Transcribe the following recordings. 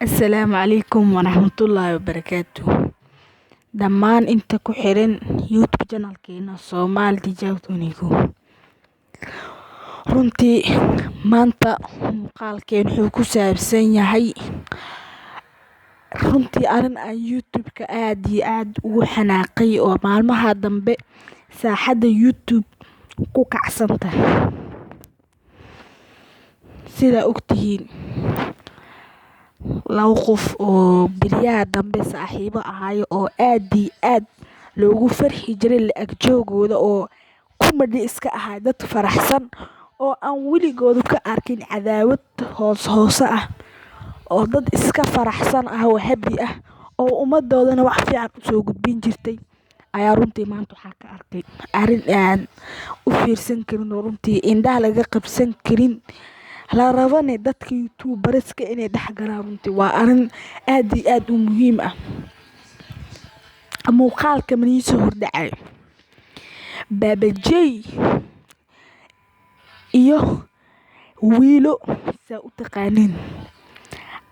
Asalaamu calaykum waraxmatullaahi wabarakaatuh. Dhammaan inta ku xiran YouTube channelkeena Soomaali Tijaab 24. Runtii maanta muuqaalkeen wuxuu ku saabsan yahay arrin aan YouTube-ka aad iyo aad ugu xanaaqay oo maalmaha dambe saaxadda YouTube ku kacsanta. Sida ogtihiin, laba qof oo beriyaha dambe saaxiibo ahayo oo aad iyo aad loogu farxi jiray la ag joogooda oo kumadi iska ahaa dad faraxsan oo aan weligoodu ka arkin cadaawad hoose ah, oo dad iska faraxsan ah oo happy ah oo ummadoodana wax fiican u soo gudbin jirtay ayaa runtii maanta waxaa ka arkay arrin aan u fiirsan karin oo runtii indhaha laga qabsan karin, la rabane dadka YouTuberska inay dhex galaan. Runtii waa arrin aad iyo aad u muhiim ah. Muuqaalka maniisoo hordhacay Baba J iyo wiilo saa u taqaanin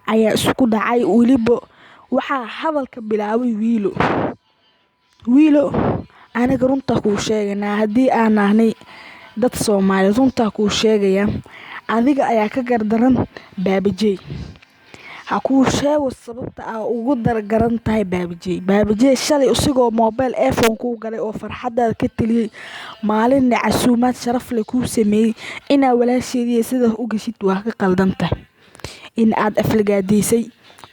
ayaa isku dhacay. Weliba waxaa hadalka bilaabay wiilo anaga runta kuu sheegaynaa haddii aan nahnay dad Soomaali, runta kuu sheegaya adiga ayaa ka gardaran Baba J. Ha kuu sheego sababta aa ugu dargaran tahay Baba J shalay isagoo mobile iPhone kuu galay oo farxadaada ka taliyay, maalin casuumaad sharaf leh kuu sameeyay, inaa walaasheedii sida u gashid waa ka qaldan tahay. In aad aflagaadisay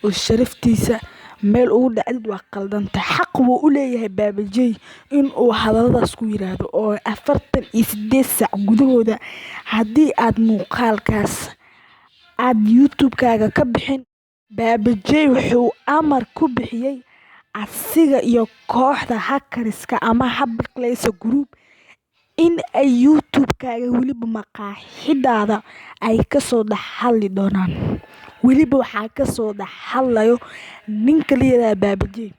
oo sharaftiisa meel ugu dhacdid waa qaldan tahay. Xaq wuu u leeyahay Baba J in uu hadaladaas ku yiraahdo oo 48 saac gudahooda haddii aad muuqaalkaas aad YouTube-kaaga ka bixin. Baba J wuxuu amar ku bixiyay asiga iyo kooxda hackers-ka ama Habaqleysa Group in ay YouTube-kaaga weliba maqaaxidaada ay ka soo dhex hadli doonaan. Weliba waxaa ka soo dhex hadlayo ninka la yiraahdo Baba J,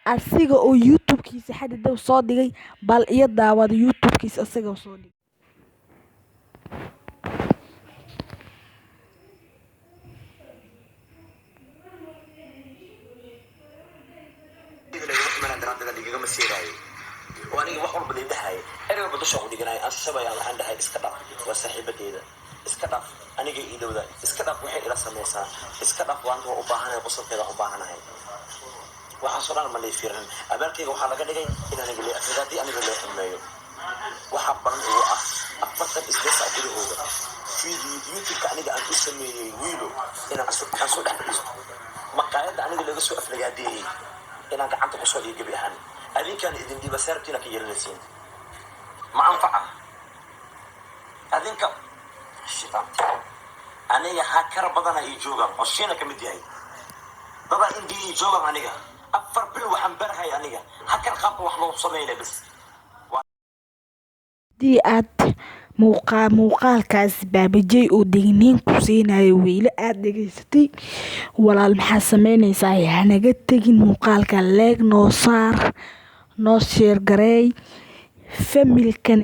asiga oo YouTube-kiisa xadida soo dhigay, bal iyo daawada YouTube-kiisa asiga soo dhigay. وأنا وحول بدي دحاي أنا بدي شغل دقناي الشباب يعني عندها إسكتاف وصاحبة كده إسكتاف أنا جاي إيده ده إسكتاف وحي إلى سميسا إسكتاف وأنت وأباهنا بصل كده أباهنا هاي وحصل أنا ملي فيرن أبركي وحلا كده جاي إن أنا قلي أفرادي أنا قلي أميو وحبنا هو أفضل إسكتاف أقوله هو في يوتيوب كأني جا أنت اسمي ويلو إن أسود مقاعد أنا قلي أسود أفرادي إن أنا قعدت قصودي جبيهان هذين كان إذن دي بسارتنا كي يرلسين ما أنفعه هذين كم الشيطان أنا يا هاكر بدنا يجوجا وشينا كمدي هاي بدنا إندي يجوجا عنيها أفر بلو حنبرها يعني هاكر خاب وحنا وصلنا بس دي aad muuqaalkaas Baba J oo digniin ku siinayo wiilo aad dhageysatay, walaal maxaa sameynaysaa? Hanaga tagin muuqaalka, leeg noo saar, noo share gareey family-kan